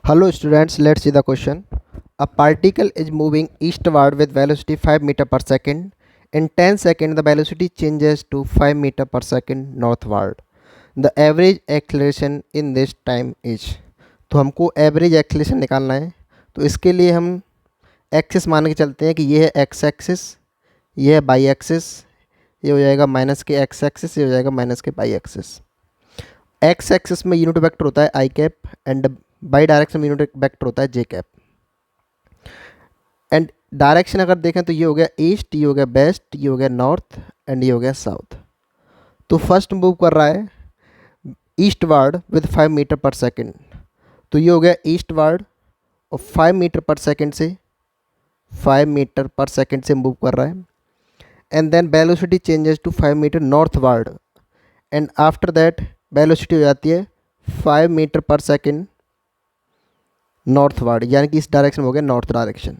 Hello students, let's see the question. A particle is moving eastward with velocity 5 meter per second. In 10 seconds, the velocity changes to 5 meter per second northward. The average acceleration in this time is. तो हमको average acceleration निकालना है। तो इसके लिए हम axis मान के चलते हैं कि ये है एक्स एक्सिस, ये है बाई एक्सिस, ये हो जाएगा माइनस के एक्स एक्सिस, ये हो जाएगा माइनस के बाई एक्सिस। एक्स एक्सिस में यूनिट वेक्टर होता है आई कैप एंड बाई डायरेक्शन में यूनिट वेक्टर होता है जे कैप। एंड डायरेक्शन अगर देखें तो ये हो गया ईस्ट, ये हो गया वेस्ट, ये हो गया नॉर्थ एंड ये हो गया साउथ। तो फर्स्ट मूव कर रहा है ईस्ट वर्ड विद 5 मीटर पर सेकेंड। तो ये हो गया ईस्ट वर्ड और 5 मीटर पर सेकेंड से 5 मीटर पर सेकेंड से मूव कर रहा है। And then velocity changes to 5 metre northward and after that velocity हो जाती है 5 मीटर पर सेकेंड नॉर्थ वर्ड, यानी कि इस डायरेक्शन में हो गया नॉर्थ डायरेक्शन।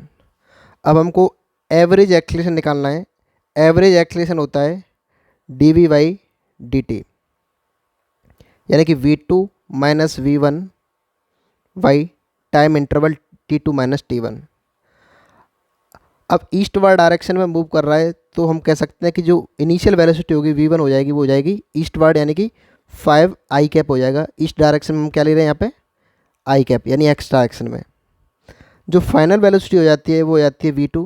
अब हमको एवरेज एक्सेलरेशन निकालना है। एवरेज एक्सेलरेशन होता है D V by D T, यानी कि v2 minus v1 by time interval t2 minus t1। अब ईस्ट वर्ड डायरेक्शन में मूव कर रहा है तो हम कह सकते हैं कि जो इनिशियल वेलोसिटी होगी v1 हो जाएगी, वो हो जाएगी ईस्ट वर्ड, यानी कि 5 आई कैप हो जाएगा। ईस्ट डायरेक्शन में हम क्या ले रहे हैं यहाँ पे आई कैप, यानी एक्स डायरेक्शन में। जो फाइनल वेलोसिटी हो जाती है वो हो जाती है v2,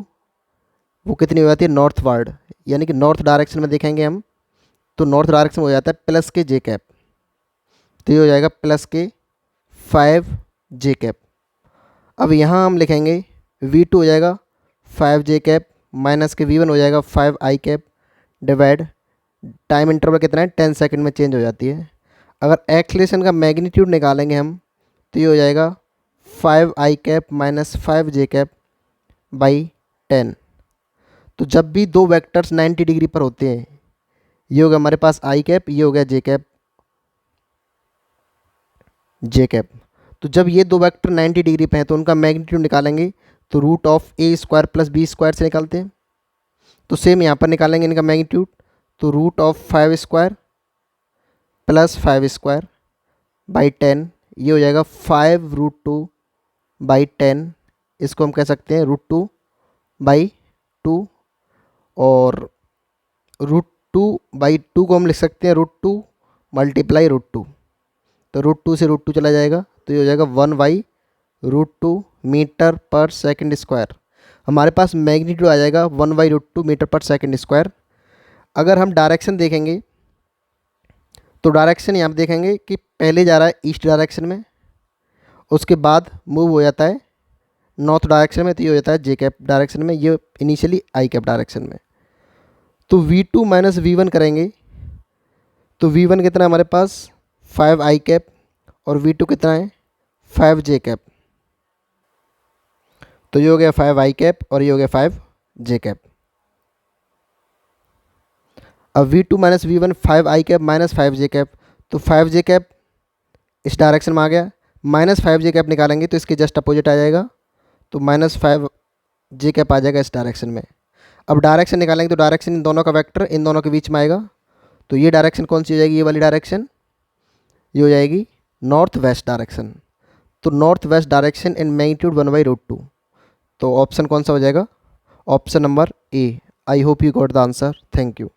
वो कितनी हो जाती है नॉर्थ वर्ड, यानी कि नॉर्थ डायरेक्शन में देखेंगे हम तो नॉर्थ डायरेक्शन में हो जाता है प्लस के जे कैप। तो ये हो जाएगा प्लस के 5 जे कैप। अब यहाँ हम लिखेंगे v2 हो जाएगा 5 जे कैप माइनस के v1 हो जाएगा 5 I cap divide time interval कितना है 10 सेकंड में चेंज हो जाती है। अगर एक्सेलरेशन का मैग्नीट्यूड निकालेंगे हम तो ये हो जाएगा 5 I cap minus 5 J cap by 10। तो जब भी दो वेक्टर्स 90 डिग्री पर होते हैं, ये हो गया हमारे पास आई कैप, ये हो गया जे कैप, जे कैप। तो जब ये दो वेक्टर 90 डिग्री पे हैं तो उनका मैग्नीट्यूड निकालेंगे तो root of A square plus B square से निकालते हैं। तो सेम यहाँ पर निकालेंगे इनका मैग्नीट्यूड, तो root of 5 square plus 5 square by 10, ये हो जाएगा 5 रूट 2 बाई 10। इसको हम कह सकते हैं रूट 2 बाई 2, और रूट 2 बाई 2 को हम लिख सकते हैं रूट 2 मल्टीप्लाई रूट 2। तो रूट 2 से रूट 2 चला जाएगा तो ये हो जाएगा 1 बाई रूट 2 मीटर पर सेकंड स्क्वायर। हमारे पास मैग्नीट्यूड आ जाएगा 1 बाई रूट 2 मीटर पर सेकंड स्क्वायर। अगर हम डायरेक्शन देखेंगे तो डायरेक्शन यहाँ पर देखेंगे कि पहले जा रहा है ईस्ट डायरेक्शन में, उसके बाद मूव हो जाता है नॉर्थ डायरेक्शन में, तो ये हो जाता है जे कैप डायरेक्शन में, ये इनिशियली आई कैप डायरेक्शन में। तो v2 माइनस v1 करेंगे तो v1 कितना है हमारे पास 5 आई कैप और v2 कितना है 5 जे कैप। तो ये हो गया 5 आई कैप और ये हो गया 5 जे कैप। अब v2 minus v1 5 I cap minus 5 J cap, तो 5 जे कैप इस डायरेक्शन में आ गया, माइनस 5 जे कैप निकालेंगे तो इसके जस्ट अपोजिट आ जाएगा, तो माइनस 5 जे कैप आ जाएगा इस डायरेक्शन में। अब डायरेक्शन निकालेंगे तो डायरेक्शन इन दोनों का वेक्टर इन दोनों के बीच में आएगा। तो ये डायरेक्शन कौन सी हो जाएगी, ये वाली डायरेक्शन, ये हो जाएगी नॉर्थ वेस्ट डायरेक्शन। तो north west direction in magnitude 1 by root 2। तो ऑप्शन कौन सा हो जाएगा, option number A. I hope you got the answer. Thank you.